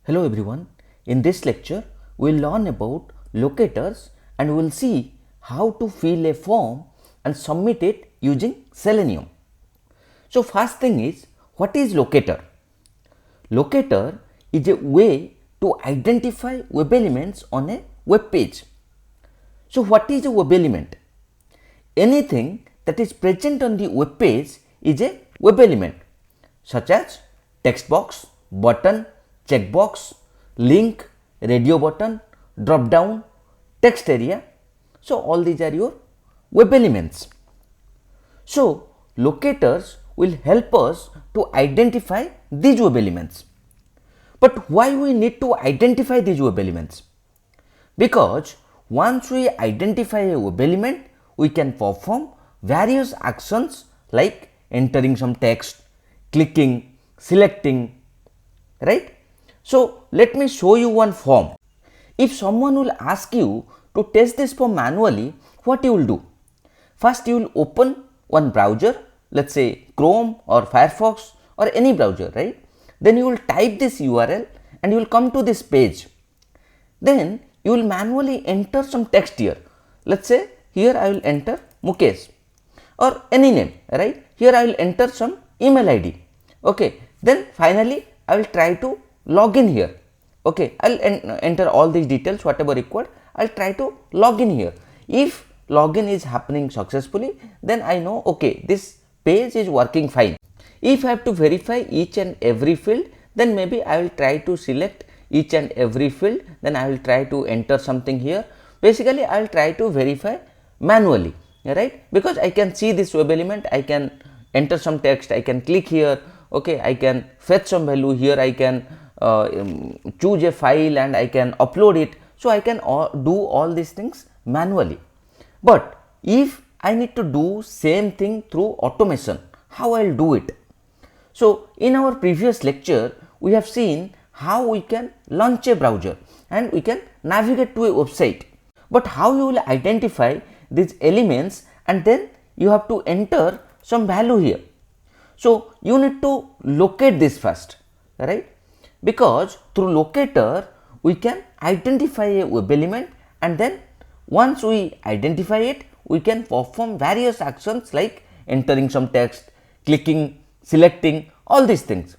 Hello everyone, in this lecture we will learn about locators and we will see how to fill a form and submit it using Selenium. So first thing is, what is locator? Locator is a way to identify web elements on a web page. So what is a web element? Anything that is present on the web page is a web element, such as text box, button, checkbox, link, radio button, drop down, text area. So all these are your web elements. So locators will help us to identify these web elements. But why we need to identify these web elements? Because once we identify a web element, we can perform various actions like entering some text, clicking, selecting, right? So let me show you one form. If someone will ask you to test this form manually, what you will do? First you will open one browser, let's say Chrome or Firefox or any browser, right? Then you will type this URL and you will come to this page. Then you will manually enter some text here. Let's say here I will enter Mukesh or any name, right? Here I will enter some email ID. Okay. Then finally I will try to log in here. Okay. I will enter all these details whatever required. I will try to log in here. If login is happening successfully, then I know okay, this page is working fine. If I have to verify each and every field, then maybe I will try to select each and every field, then I will try to enter something here. Basically I will try to verify manually, right? Because I can see this web element, I can enter some text, I can click here, okay, I can fetch some value here, I can choose a file and I can upload it. So I can do all these things manually. But if I need to do same thing through automation, how I will do it? So in our previous lecture, we have seen how we can launch a browser and we can navigate to a website. But how you will identify these elements and then you have to enter some value here. So you need to locate this first, right? Because through locator we can identify a web element and then once we identify it, we can perform various actions like entering some text, clicking, selecting, all these things.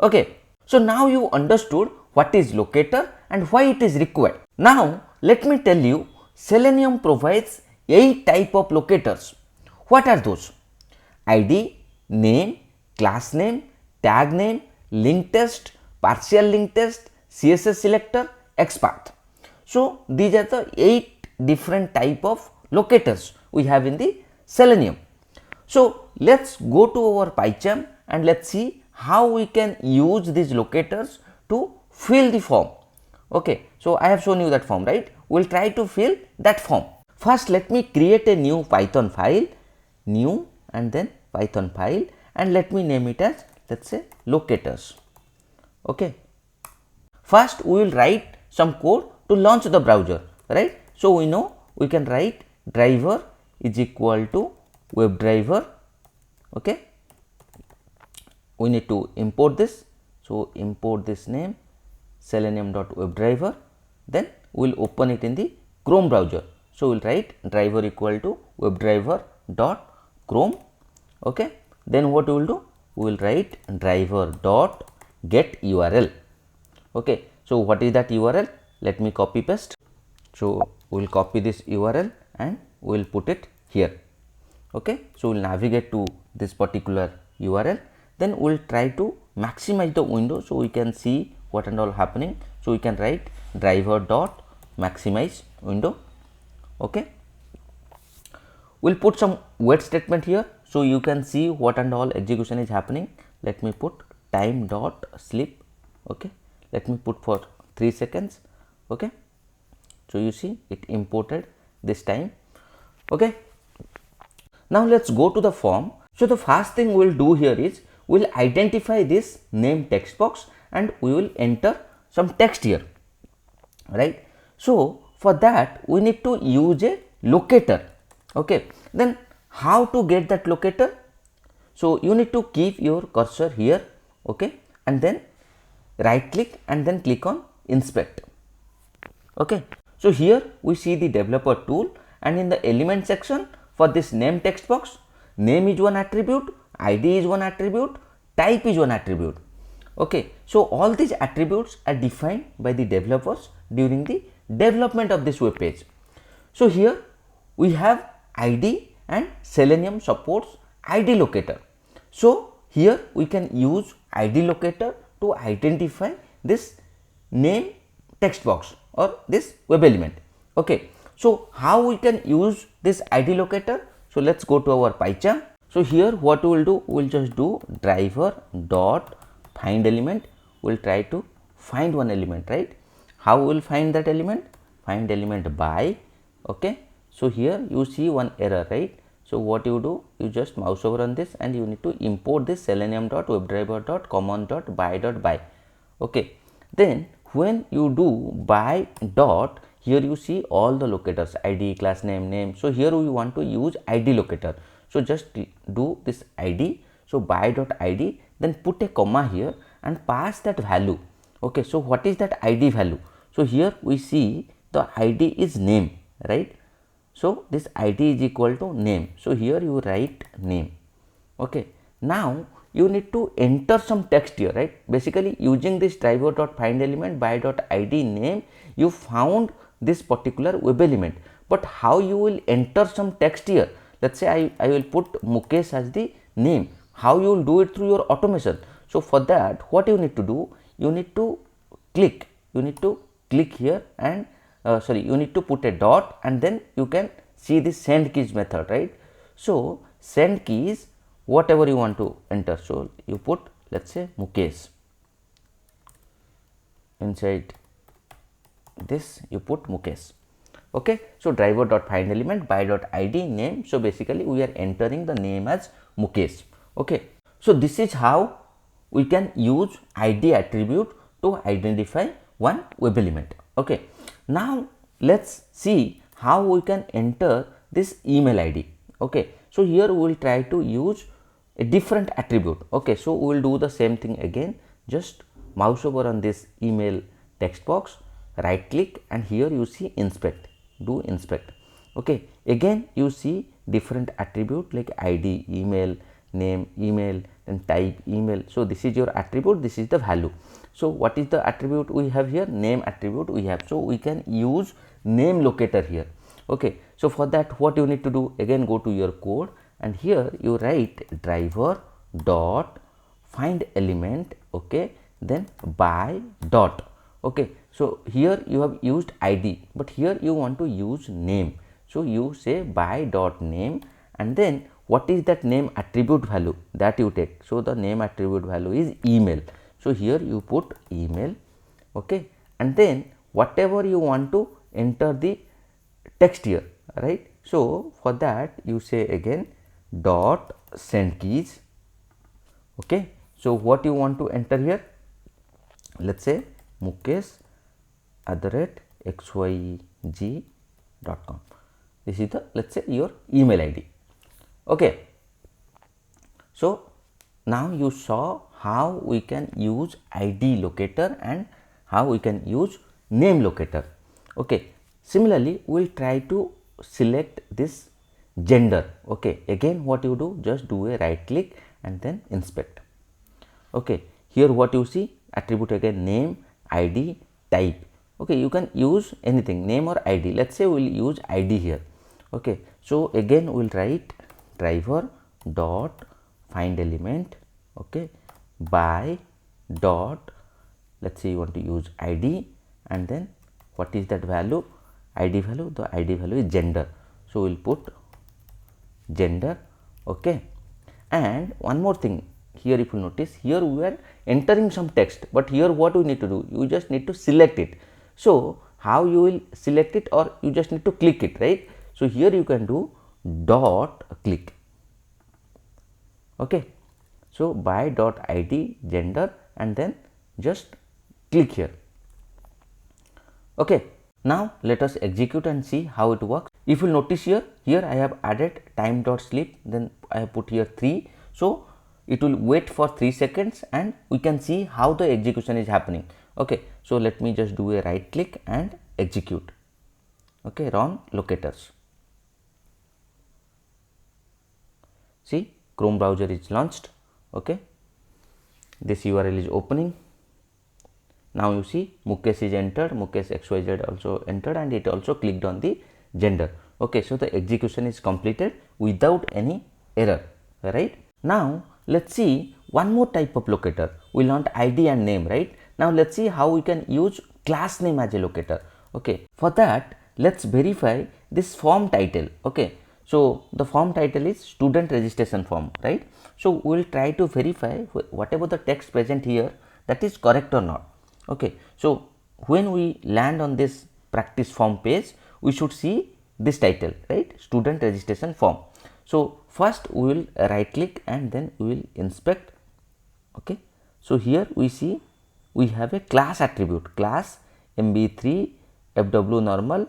Okay. So now you understood what is locator and why it is required. Now let me tell you, Selenium provides 8 type of locators. What are those? ID, name, class name, tag name, link test, partial link test, CSS selector, XPath. So these are the 8 different type of locators we have in the Selenium. So let's go to our PyCharm and let's see how we can use these locators to fill the form. Okay, so I have shown you that form, right? We will try to fill that form. First let me create a new Python file, new and then Python file, and let me name it as, let's say, locators. Okay. First we will write some code to launch the browser, right? So we know we can write driver is equal to WebDriver. Okay. We need to import this. So import this name selenium.webdriver, then we will open it in the Chrome browser. So we will write driver equal to webdriver.chrome. Okay. Then what we will do? We will write driver.get URL. Okay. So what is that URL? Let me copy paste. So we will copy this URL and we will put it here. Okay. So we will navigate to this particular URL. Then we will try to maximize the window so we can see what and all happening. So we can write driver.maximize window. Okay. We will put some wait statement here so you can see what and all execution is happening. Let me put time.sleep. Okay. Let me put for 3 seconds. Okay. So you see it imported this time. Okay. Now let's go to the form. So the first thing we will do here is we will identify this name text box and we will enter some text here, right? So for that we need to use a locator. Okay. Then how to get that locator? So you need to keep your cursor here, okay, and then right click and then click on inspect. Okay, so here we see the developer tool, and in the element section for this name text box, name is one attribute, ID is one attribute, type is one attribute. Okay, so all these attributes are defined by the developers during the development of this web page. So here we have ID and Selenium supports ID locator. So here we can use ID locator to identify this name text box or this web element. Okay, so how we can use this ID locator? So let's go to our PyCharm. So here what we will do, we will just do driver dot find element. We will try to find one element, right? How we will find that element? Find element by. Okay, so here you see one error, right? So what you do, you just mouse over on this and you need to import this selenium.webdriver.common.by.by. Okay, then when you do by dot, here you see all the locators, ID, class name, name. So here we want to use ID locator. So just do this ID. So by dot ID, then put a comma here and pass that value. Okay, so what is that ID value? So here we see the ID is name, right? So this ID is equal to name. So here you write name. Okay, now you need to enter some text here, right? Basically using this driver.find element by.id name, you found this particular web element, but how you will enter some text here? Let's say I will put Mukesh as the name. How you will do it? Through your automation. So for that, what you need to do, you need to click here and you need to put a dot, and then you can see the send keys method, right? So send keys, whatever you want to enter. So you put, let's say, Mukesh. Inside this you put Mukesh. Okay, so driver.find element by.id name. So basically we are entering the name as Mukesh. Okay, so this is how we can use ID attribute to identify one web element. Okay, now let's see how we can enter this email ID. Okay, so here we will try to use a different attribute. Okay, so we will do the same thing again. Just mouse over on this email text box, right click, and here you see inspect. Do inspect. Okay, again you see different attribute like ID, email, name, email, and type, email. So this is your attribute, this is the value. So what is the attribute we have here? Name attribute we have. So we can use name locator here. Okay, so for that, what you need to do, again go to your code, and here you write driver dot find element. Okay, then by dot. Okay, so here you have used ID, but here you want to use name. So you say by dot name, and then what is that name attribute value that you take? So the name attribute value is email. So here you put email. Okay, and then whatever you want to enter the text here, right? So for that you say again dot send keys. Okay, so what you want to enter here? Let's say mukesh@xyz.com. This is the, let's say, your email ID. Okay, so now you saw how we can use ID locator and how we can use name locator. Okay, similarly we will try to select this gender. Okay, again what you do, just do a right click and then inspect. Okay, here what you see, attribute again name, ID, type. Okay, you can use anything, name or ID. Let's say we will use ID here. Okay, so again we will write driver dot find element. Okay, by dot, let's say you want to use ID, and then what is that value? ID value, the ID value is gender. So we will put gender. Okay, and one more thing here, if you notice, here we are entering some text, but here what we need to do, you just need to select it. So how you will select it? Or you just need to click it, right? So here you can do dot click. Okay, so by dot ID gender, and then just click here. Okay, now let us execute and see how it works. If you notice here I have added time dot sleep, then I have put here 3. So it will wait for 3 seconds and we can see how the execution is happening. Okay, so let me just do a right click and execute. Okay, run locators. See, Chrome browser is launched. Okay, this URL is opening. Now you see Mukesh is entered, Mukesh XYZ also entered, and it also clicked on the gender. Okay, so the execution is completed without any error, right? Now let's see one more type of locator. We learned ID and name, right? Now let's see how we can use class name as a locator. Okay, for that let's verify this form title. Okay, so the form title is student registration form, right? So we will try to verify whatever the text present here, that is correct or not. Okay, so when we land on this practice form page, we should see this title, right? Student registration form. So first we will right click and then we will inspect. Okay, so here we see we have a class attribute, class MB3 FW normal.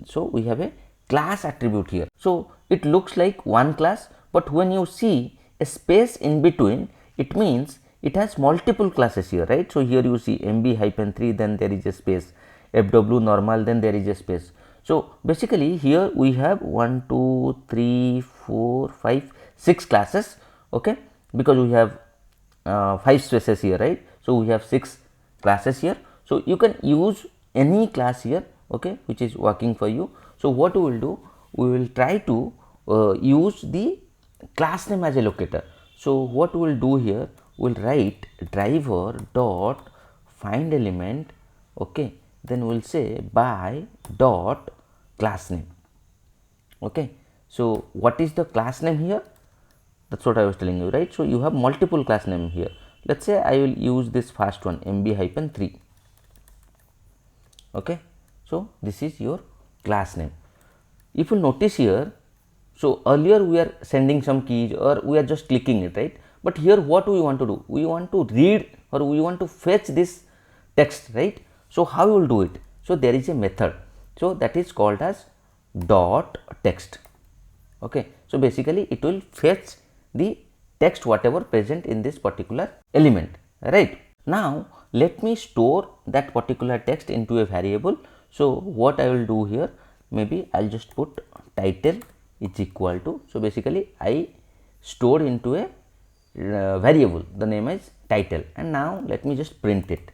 So we have a class attribute here. So it looks like one class, but when you see a space in between, it means it has multiple classes here, right? So here you see MB-3, then there is a space, FW normal, then there is a space. So basically here we have 1, 2, 3, 4, 5, 6 classes. Okay, because we have 5 spaces here, right? So we have 6 classes here. So you can use any class here, okay, which is working for you. So what we will do, we will try to use the class name as a locator. So what we will do here, we will write driver dot find element. Okay, then we will say by dot class name. Okay, so what is the class name here? That's what I was telling you, right? So you have multiple class name here. Let's say I will use this first one, MB-3. Okay, so this is your class name. If you notice here, so earlier we are sending some keys or we are just clicking it, right? But here what we want to do, we want to read or we want to fetch this text, right? So how you will do it? So there is a method, so that is called as dot text. Okay, so basically it will fetch the text whatever present in this particular element, right? Now let me store that particular text into a variable. So what I will do here, maybe I'll just put title is equal to, so basically I stored into a variable, the name is title, and now let me just print it,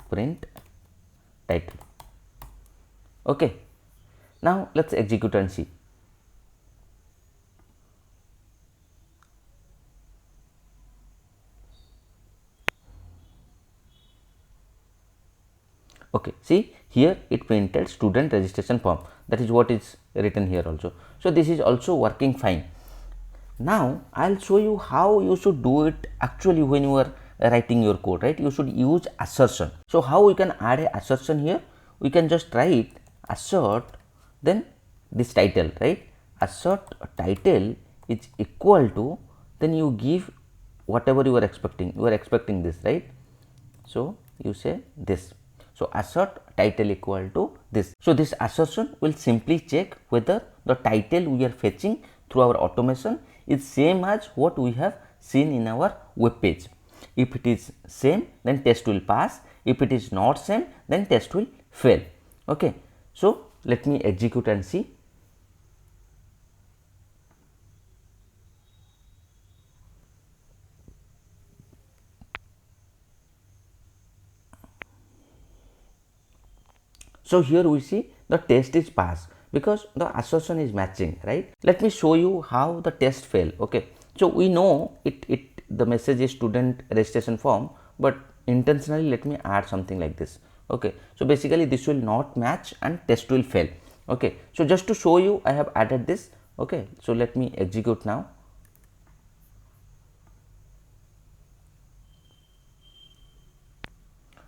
print title. Okay, now let's execute and see. Okay, see here it printed student registration form, that is what is written here also. So this is also working fine. Now I'll show you how you should do it actually when you are writing your code, right? You should use assertion. So how we can add a assertion here? We can just write assert, then this title, right? Assert title is equal to, then you give whatever you are expecting. You are expecting this, right? So you say this. So assert title equal to this. So this assertion will simply check whether the title we are fetching through our automation is same as what we have seen in our web page. If it is same, then test will pass. If it is not same, then test will fail. Okay, so let me execute and see. So here we see the test is passed because the assertion is matching, right? Let me show you how the test failed. Okay, so we know the message is student registration form, but intentionally let me add something like this. Okay, so basically this will not match and test will fail. Okay, so just to show you, I have added this. Okay, so let me execute now.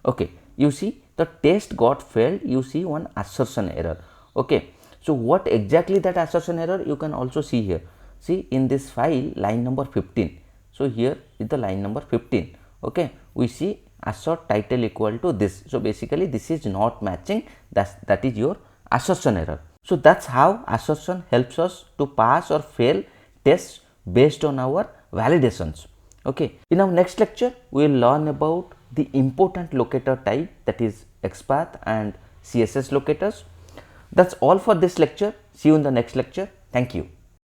Okay, you see the test got failed. You see one assertion error. Okay, so what exactly that assertion error, you can also see here. See in this file line number 15. So here is the line number 15. Okay, we see assert title equal to this. So basically this is not matching. That is your assertion error. So that's how assertion helps us to pass or fail tests based on our validations. Okay. In our next lecture, we will learn about the important locator type, that is XPath and CSS locators. That's all for this lecture. See you in the next lecture. Thank you.